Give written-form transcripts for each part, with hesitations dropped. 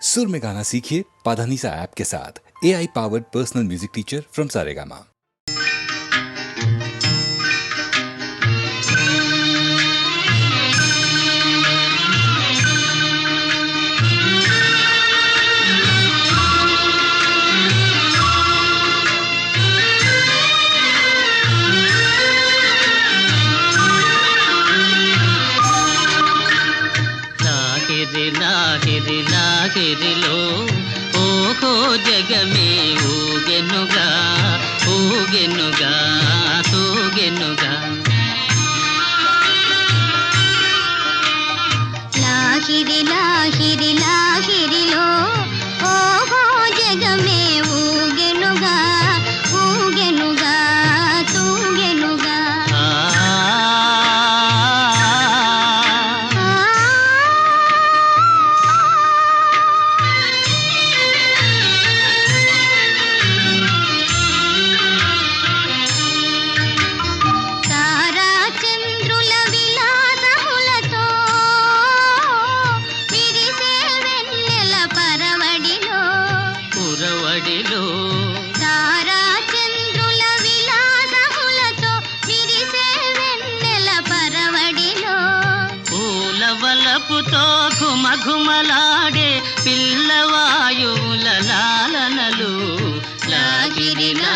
सुर में गाना सीखिए पाधानीसा ऐप के साथ। AI powered personal music teacher from Saregama. లాహిరిలో ఓహో జగమే ఊగెనుగా ఊగెనుగా తూగెనుగా లాహిరిలో ఓహో జగమే ఊగెనుగా ఊగెనుగా తూగెనుగా వలపుతో ఘుమఘుమలాడే పిల్లవాయువుల లాలనలు లాగిరిలో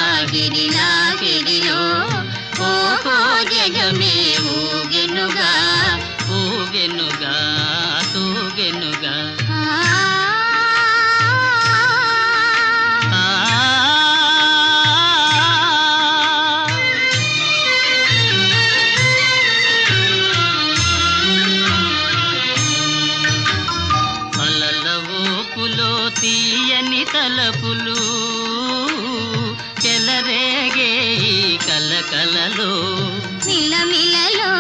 ఓహో జగమే ఊగెనుగా ఊగెనుగా తూగెనుగా తీయని తలపులు చెలరేగే కలకలలో మిలమిలలో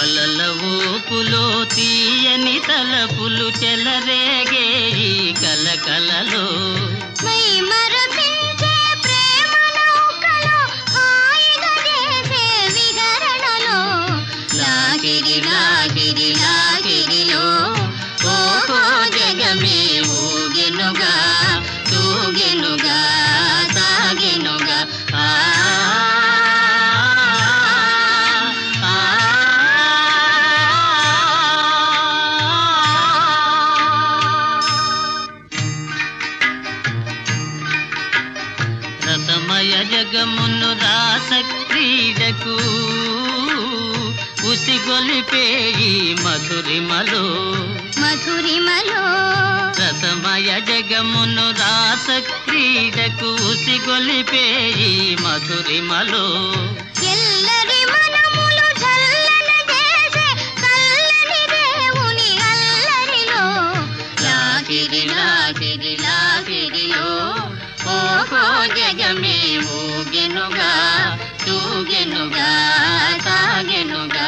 అలల ఊపులో తీయని తలపులు చెలరేగే కలకలలో మై మరపించే ప్రేమ నౌకలో హాయిగా చేసే విహరణలో లాగిరిలో ఓహో జగమే ఊగెనుగా తూగెనుగా సాగెనుగా రసమయ జగమును రాస క్రీడకు ఉసిగొలిపే మధురిమలో రసమయ జగమును రాస క్రీడకు ఉసిగొలిపే మధురిమలో ఎల్లరి మనములు చల్లన చేసే చల్లని దేవుని అల్లరిలో లాగిరిలో ఓహో జగమే ఊగెనుగా తూగెనుగా సాగెనుగా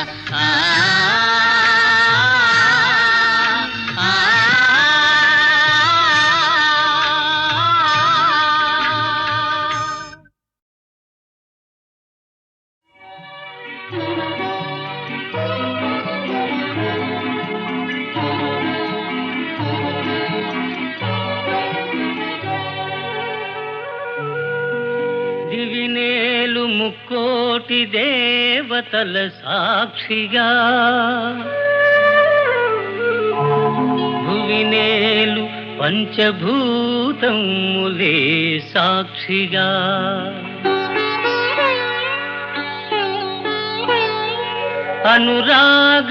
దివినేలు ముక్కోటి దేవతల సాక్షిగా భువినేలు పంచభూతములే సాక్షిగా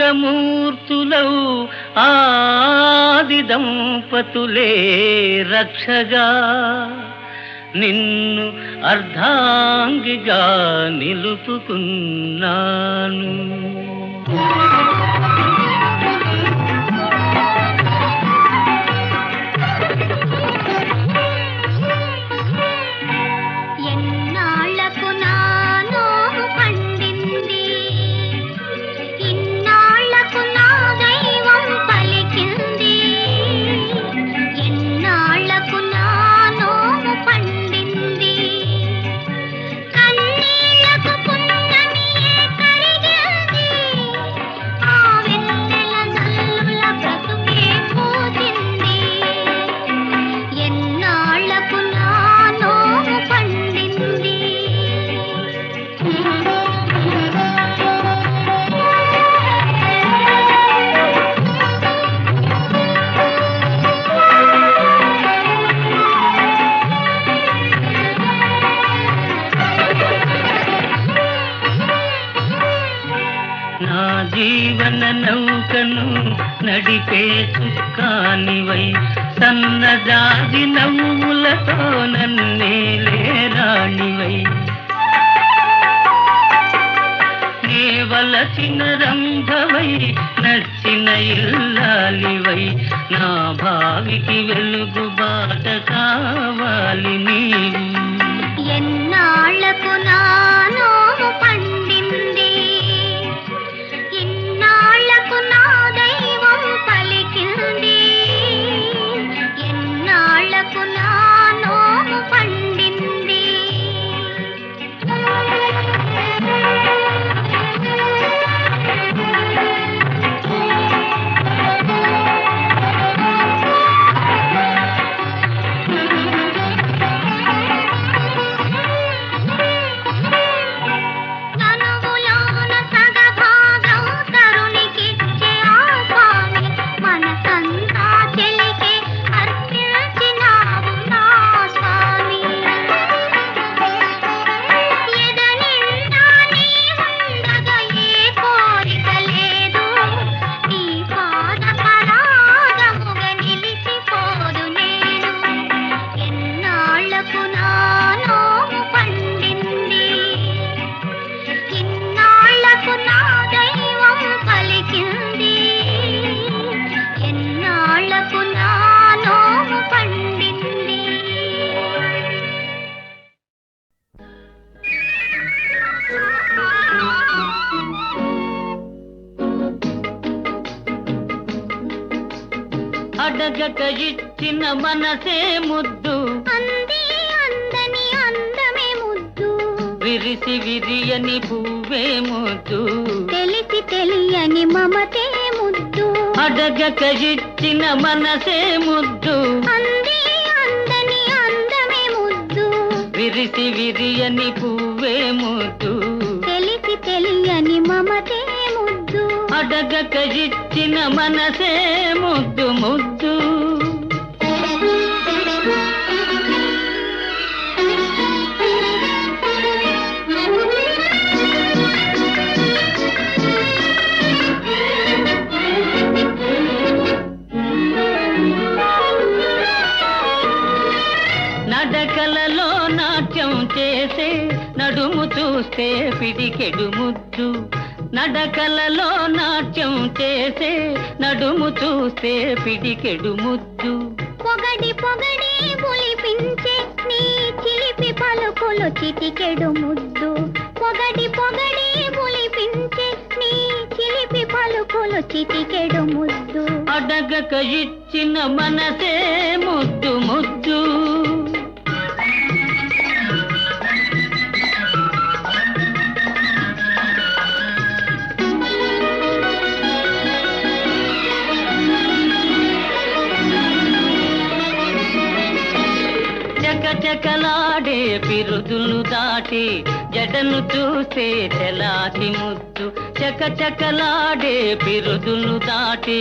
అనురాగమూర్తులౌ ఆది దంపతులే రక్షగా నిన్ను అర్ధాంగిగా నిలుపుకున్నాను. ఎన్నాళ్లకు నాలో పండింది, ఇన్నాళ్లకు నా దైవం పలికింది. ఎన్నాళ్లకు నాలో పండింది, కన్నీళ్లకు పున్నమియే కరిగింది. ఆ వెన్నెల నడిపే చుక్కానివై సన్నజాజి నవ్వులతో నన్నేలే రాణివై నే వలచిన రంభవై నచ్చిన ఇల్లాలివై నా భావికి వెలుగు బాట కావాలి నీవు ఎన్నాళ్లకు నా నోము పండింది ఇన్నాళ్లకు నా దైవం పలికింది ఎన్నాళ్లకు నా నోము పండింది తనువులోన సగభాగం తరుణికిచ్చే ఆ స్వామి మనసంతా చెలికే అర్పించినావు నా స్వామి ఎదనిండా నీ ఉండగా ఏ కోరిక లేదు నీ పాద పరాగముగ నిలిచిపోదు నేను ఎన్నాళ్లకు నా నోము పండింది ఇన్నాళ్లకు నా దైవం పలికింది ఎన్నాళ్లకు నా నోము పండింది అడగక ఇచ్చిన మనసే ముద్దు అంది అందని అందమే ముద్దు విరిసి విరియని పువ్వే ముద్దు తెలిసి తెలియని మమతే ముద్దు అడగక ఇచ్చిన మనసే ముద్దు అంది అందని అందమే ముద్దు విరిసి విరియని పువ్వే ముద్దు తెలిసి తెలియని మమతే ముద్దు అడగక ఇచ్చిన మనసే ముద్దు ముద్దు నడకలలో నాట్యం చేసే నడుము చూస్తే పిడికెడు ముద్దు నడకలలో నాట్యం చేసే నడుము చూస్తే పిడికెడు ముద్దు పొగడి పొగడి బొలిపించే నీ చిలిపి పలుకులు చిటికెడు ముద్దు పొగడి పొగడి బొలిపించే నీ చిలిపి పలుకులు చిటికెడు ముద్దు అడగక ఇచ్చిన మనసే ముద్దు ముద్దు చకచకలాడే పిరుదులు దాటి జడను చూసే తెలాటి ముద్దు చకచకలాడే పిరుదులు దాటి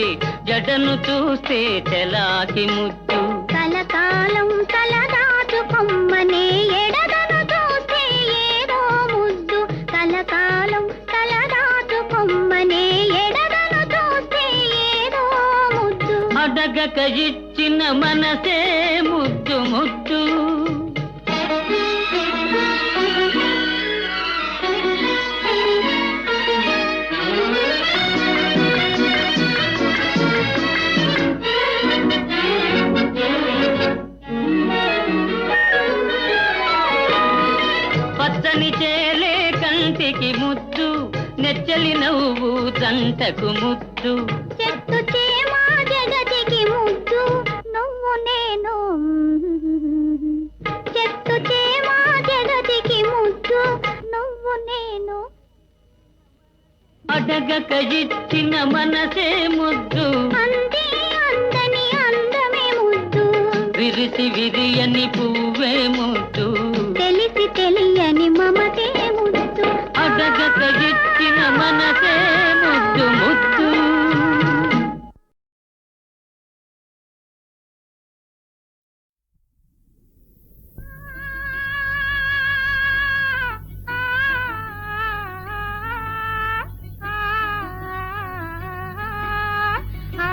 జడను చూసే తెలాటి ముద్దు కలకాలం తలదాచు కొమ్మనే ఎడదను చూస్తే ఏదో ముద్దు కలకాలం తలదాచు కొమ్మనే ఎడదను చూస్తే ఏదో ముద్దు అడగక ఇచ్చిన మనసే ముద్దు ముద్దు పచ్చని చేలే కంటికి ముద్దు నెచ్చలి నవ్వు జంటకు ముద్దు చెట్టు చేమ జగతికి ముద్దు నువ్వు నేను చెట్టు చేమ జగతికి ముద్దు నువ్వు నేను అడగక ఇచ్చిన మనసే ముద్దు అంది అందని అందమే ముద్దు విరిసి విరియని పువ్వే ముద్దు తెలిసి తెలియని మమతే ముద్దు అడగక ఇచ్చిన మనసే ముద్దు ముద్దు ఆ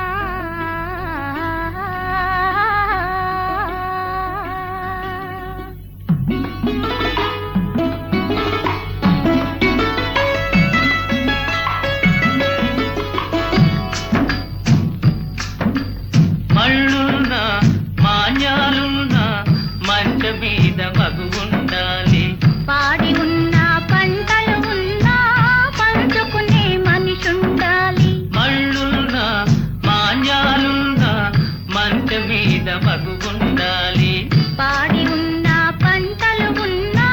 మగువుండాలి. పాడి ఉన్న పంటలు ఉన్నా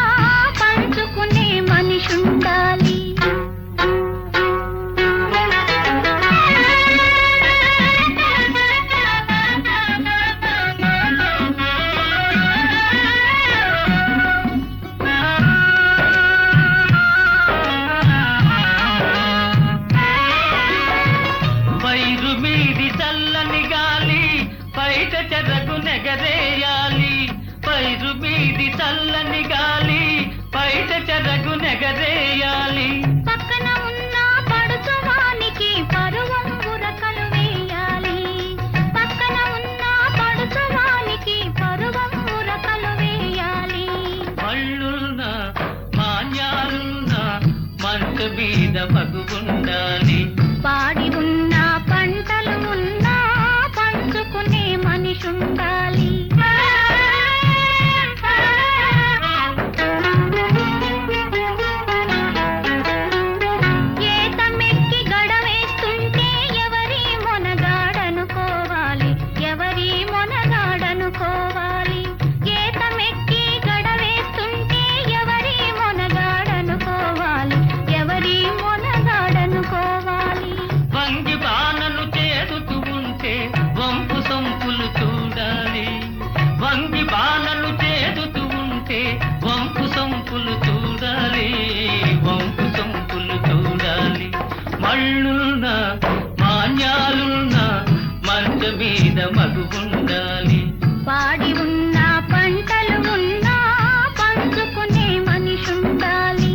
పంచుకునే మనిషుండాలి. పైరు మీది చల్లని గాలి బయట చెరకు నెగరేయాలి. పైరు మీది చల్లని గాలి బయట చెరకు నెగరేయాలి. పక్కన ఉన్న పడుచువానికి పరువం ఉరకలు వేయాలి. పక్కన ఉన్న పడుచువానికి పరువం ఉరకలు వేయాలి. మళ్ళున్నా మాన్యాలున్నా మంట మీద మగువుండాలి. పాడి ఉన్న పంటలు ఉన్నా పంచుకునే మనిషుండాలి. ఏతమెక్కి గడవేస్తుంటే ఎవరి మొనగాడనుకోవాలి. ఎవరి మొనగాడనుకోవాలి. ఏతమెక్కి గడవేస్తుంటే ఎవరి మొనగాడనుకోవాలి. ఎవరి మొనగాడనుకోవాలి. వంగి బాణను చేదుతూ ఉంటే వంపు సొంపులు చూడాలి. వంగి బాణను చేదుతూ ఉంటే వంపు సొంపులు చూడాలి. వంపు సొంపులు చూడాలి. మళ్ళున్నా మాన్యాలున్నా మంట మీద మగువుండాలి. పాడి ఉన్న పంటలు ఉన్నా పంచుకునే మనిషుండాలి.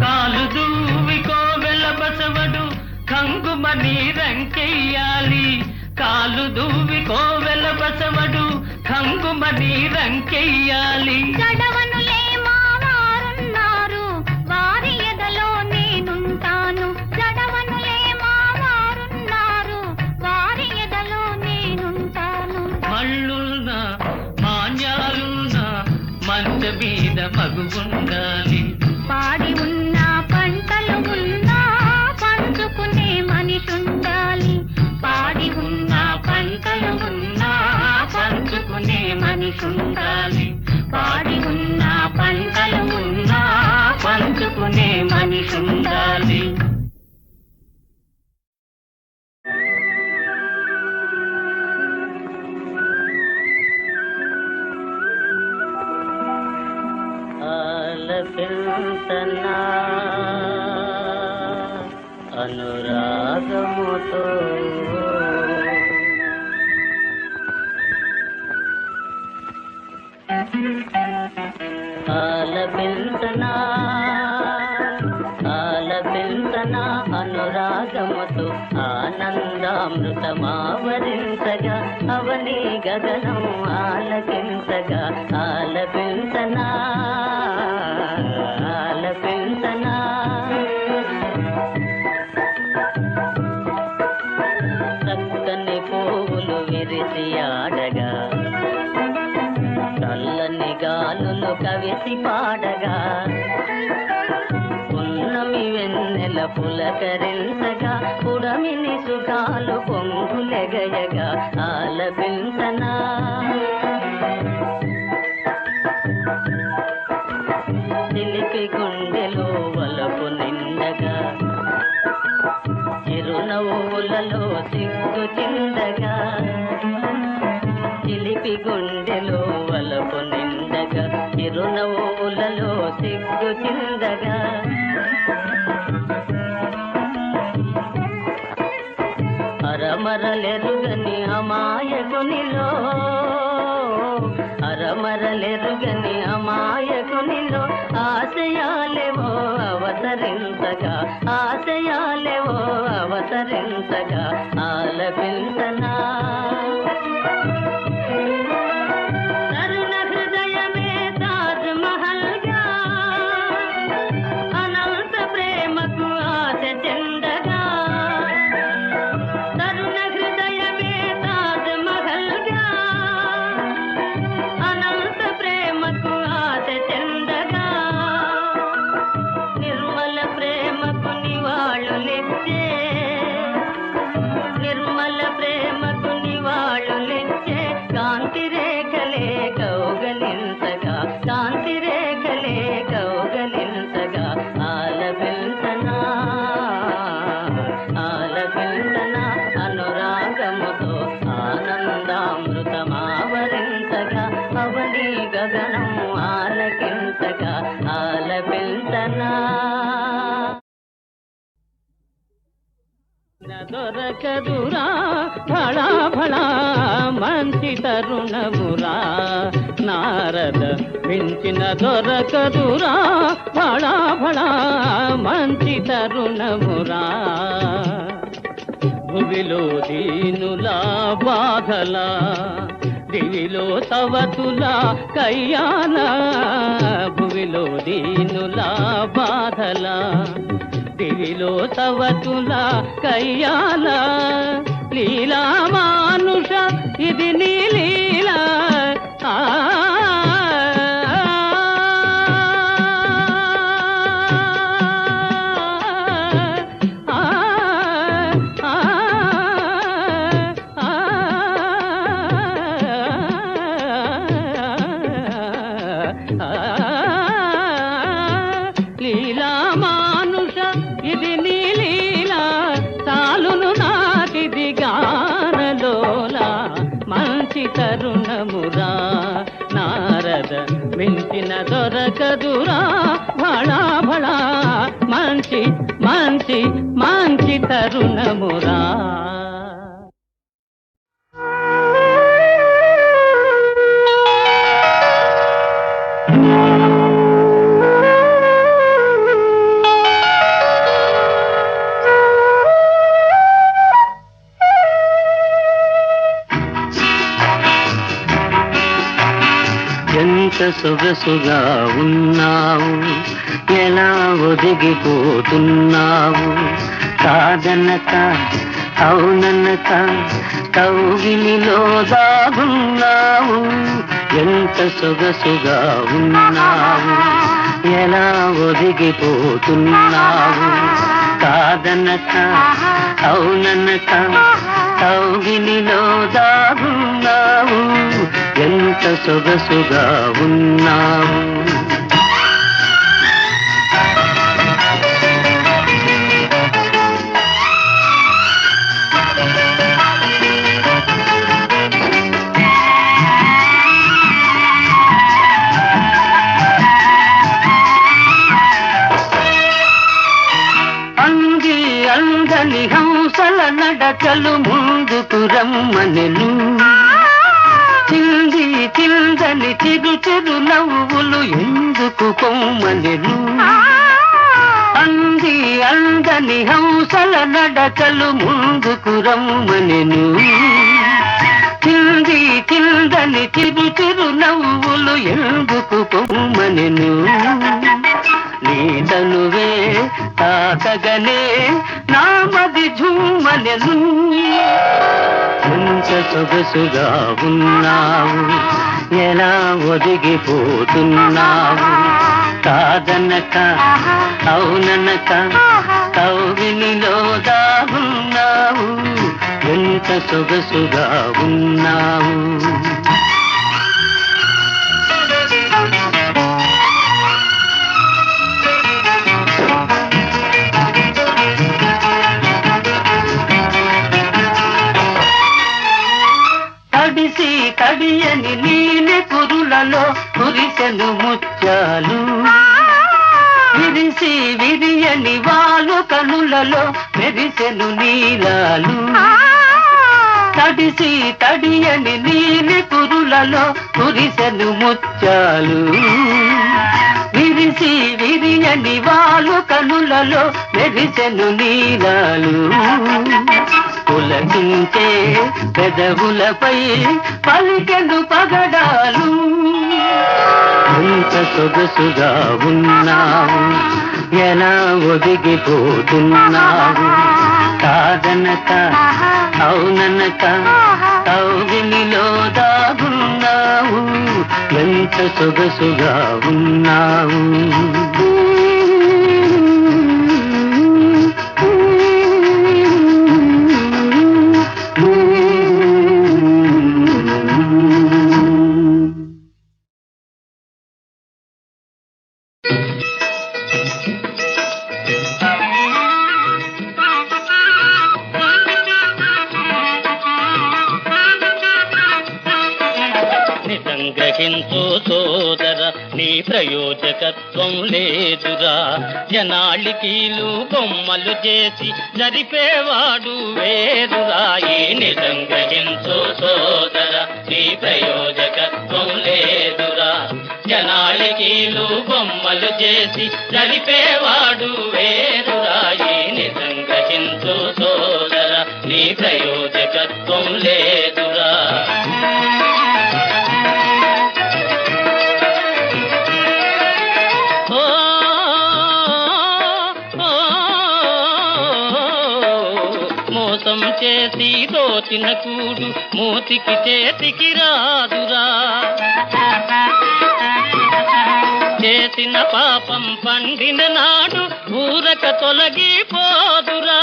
కాలు దూవి కోవెల బసవడు కంగుమని రంకెయ్యాలి. కాలు దూవి కోవెల బసవడు కంగుమని రంకెయ్యాలి. జడవనులే మావారున్నారు వారి ఎదలో నేనుంటాను. జడవనులే మావారున్నారు వారి ఎదలో నేనుంటాను. మళ్ళున్నా మాన్యాలున్నా మంట మీద మగువుండాలి. పాడి ఉన్న పంటలు ఉన్నా పంచుకునే మనిషుండాలి. పాడి ఉన్న పంటలు ఉన్నా పంచుకునే మనిషుండాలి. పాడి ఉన్న పంటలు ఉన్నా పంచుకునే మనిషుండాలి. ఆలపించనా అనురాగముతో ఆలపించనా ఆలపించనా అనురాగముతో ఆనందామృతమావరించగా అవని గగనం ఆలకించగా ఆలపించనా ఆలపించనా చక్కని పువ్వులు విరిసి ఆడగా చల్లని గాలులు కవిసి పాడగా పున్నమి వెన్నెల పులకరించగా పుడమిని సుఖాలు పొంగులెగయగా ఆలపించనా చిలిపి గుండెలో వలపు నిండగా చిరునవ్వులలో సిగ్గు చిందగా చిలిపి గుండెలో వలపు నిండగా చిరునవ్వులలో సిగ్గు చిందగా అరమరలెరుగని అమాయకునిలో అరమరలెరుగని అమాయకునిలో ఆశయాలేవో అవతరించగా ఆశయాలేవో అవతరించగా ఆలపించనా తరుణ హృదయమే తాజ్ మహల్ గా అనంత ప్రేమకు ఆశ చెందగా తరుణ హృదయమే దొరకదురా భళా భళా మంచి తరుణమురా నారద మించిన దొరకదురా భళా భళా మంచి తరుణమురా భువిలో దీనులా బాధలా దివిలో సవతులా కయ్యాల భువిలో దీనులా బాధలా దివిలో సవతులా కయ్యాల లీలా మానుష ఇది నీ లీలా లీలా మానుష ఇది నీ లీలా తాలును నాటిది గానలోలా మంచి తరుణమురా నారద మించిన దొరకదురా భళా భళా మంచి మంచి మంచి తరుణమురా ఎంత సొగసుగా ఉన్నావు ఎలా ఒదిగిపోతున్నావు కాదనక అవుననక కౌగిలిలో దాగున్నావు ఎంత సొగసుగా ఉన్నావు ఎలా ఒదిగిపోతున్నావు కాదనక అవుననక కౌగిలిలో దాగున్నావు ఎంత సొగసుగా ఉన్నావు అంది అందని హంసల నడకలు ముందుకు రమ్మనెను చింది చిందని చిరు చిరు నవ్వులు ఎందుకు కొమ్మనెను అంది అందని హంసల నడకలు ముందుకు రమ్మనెను చింది చిందని చిరు చిరు నవ్వులు ఎందుకు కొమ్మనెను నీ తనువే తాకగనే నామది ఝుమ్మనెను ఎంత సొగసుగా ఉన్నావు ఎలా ఒదిగిపోతున్నావు కాదనక అవుననక కౌగిలిలో దాగున్నావు ఎంత సొగసుగా ఉన్నావు తడిసి తడియని నీలి కురులలో కురిసెను ముత్యాలు విరిసి విరియని వాలు కనులలో మెరిసెను నీలాలు తడిసి తడియని నీలి కురులలో కురిసెను ముత్యాలు విరిసి విరియని వాలు కనులలో మెరిసెను నీలాలు పులకించే పెదవులపై పలికెను పగడాలు ఎంత సొగసుగా ఉన్నావు ఎలా ఒదిగిపోతున్నావు కాదనక అవుననక కౌగిలిలో దాగున్నావు ఎంత సొగసుగా ఉన్నావు గ్రహించు సోదర నీ ప్రయోజకత్వం లేదురా. జనాళికీలు బొమ్మలు చేసి జరిపేవాడు వేరురా. ఈ నిజం గ్రహించు సోదర నీ ప్రయోజకత్వం లేదురా. జనాళికీలు బొమ్మలు చేసి జరిపేవాడు వేరురా. ఈ నిజం గ్రహించు సోదర నీ ప్రయోజకత్వం లేదురా. మోసం చేసి దోచిన కూడు మూతికి చేతికి రాదురా. చేసిన పాపం పండిన నాడు ఊరక తొలగిపోదురా.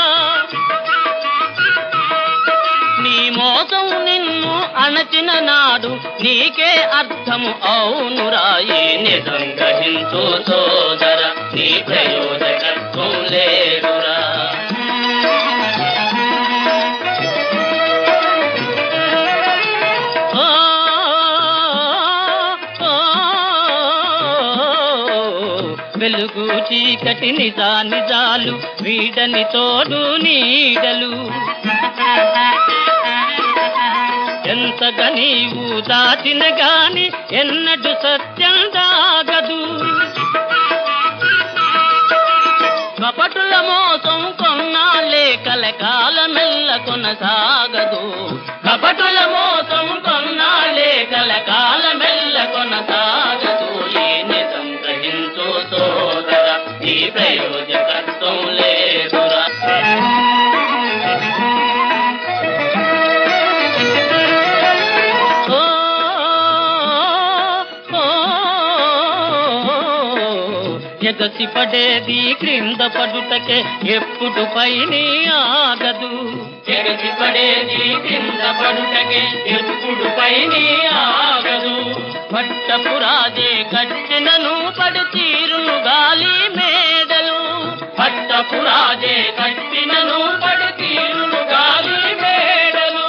నీ మోసం నిన్ను అణచిన నాడు నీకే అర్థము అవునురా. ఈ నిజం గ్రహించు సోదర నీ ప్రయోజకత్వం లేదురా. వెలుగు చీకటి నిజాలు వీడని తోడు నీడలు. ఎంతగా నీవు దాచిన గాని ఎన్నడు సత్యం దాగదు. కపటుల మోసం కొన్నాళ్ళే కలకాలమెల్ల కొనసాగదు. కపటుల మోసం కొన్నాళ్ళే కలకాలమెల్ల కొనసాగదు. ఈ నిజం గ్రహించు సోదర ఈ ప్రయోజకత్వం లేదురా. ఎగసి పడేది క్రింద పడుటకే ఎప్పుడు పైని ఆగదు. ఎగసి పడేది క్రింద పడుటకే ఎప్పుడు పైని ఆగదు. పట్టపు రాజే కట్టినను పడి తీరును గాలి మేడలు. పట్టపు రాజే కట్టినను పడి తీరును గాలి మేడలు.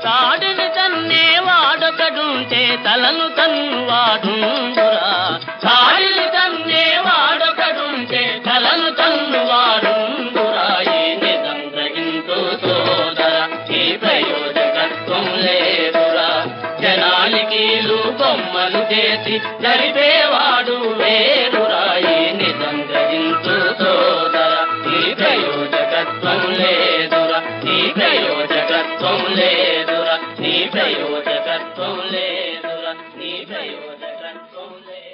తాడిని తన్నే వాడొకడుంటే తలను తన్ను వాడుండురా. తాడిని తన్నే వాడొకడుంటే తలను తన్ను వాడుండురా. ఈ నిజం గ్రహించు సోదర ఈ ప్రయోజకత్వం లేదురా. జనాలికీలు బొమ్మలు చేసి జరిపేవాడు వేరురా. ఈ నిజం గ్రహించు సోదర ఈ ప్రయోజకత్వం లేదురా. ఈ ప్రయోజకత్వం లేదురా. నీ ప్రయోజకత్వం లేదురా. నీ ప్రయోజకత్వం లేదు.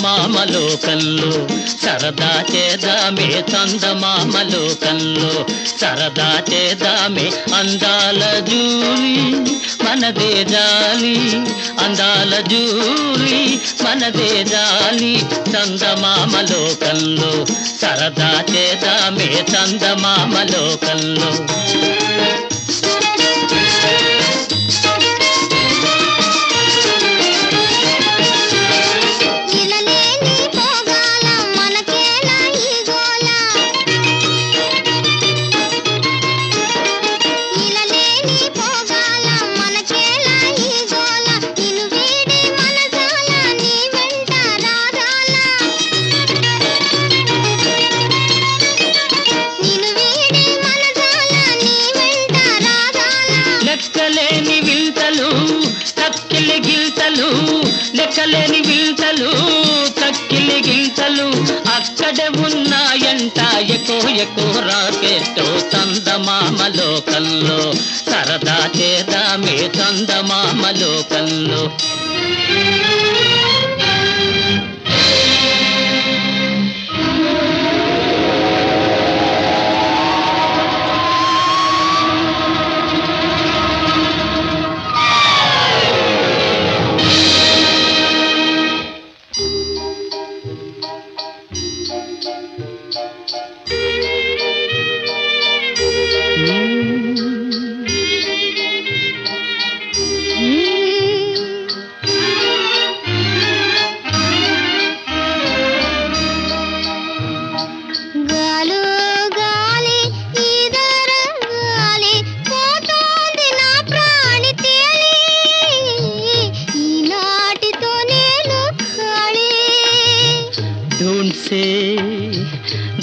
చందమామలోకంలో సరదా చేదామే చందమామలోకంలో సరదా చేదామే అందాల జూలి మనదే జాలి అందాల జూలి మనదే జాలి చందమామలోకంలో సరదా చేదామే చందమామలోకంలో లెక్కలేని వింతలు కక్కిలి గిల్తలు అక్కడే ఉన్నాయంట ఎక్కువ రాకెట్టో చందమామలోకంలో సరదా చేదామే చందమామలోకంలో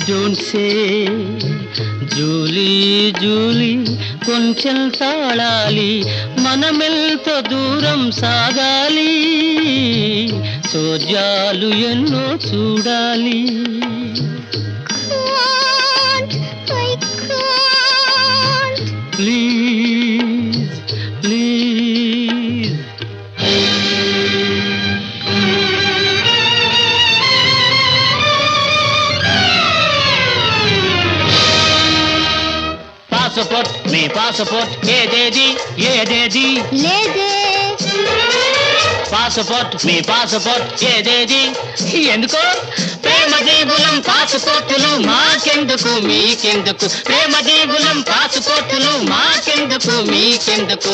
Don't say జూలీ జూలీ కొంచెం తాళాలి మనమెల్తో దూరం సాగాలి సోజాలు ఎన్నో చూడాలి ప్లీజ్ ప్లీజ్ పాస్పోర్ట్ ఏదేది లేదే పాస్పోర్ట్ ఏదేది ఎందుకో ప్రేమ జీవులం పాస్పోర్టులు మాకెందుకు మీకెందుకు ప్రేమ జీవులం పాస్పోర్టులు మాకెందుకు మీకెందుకు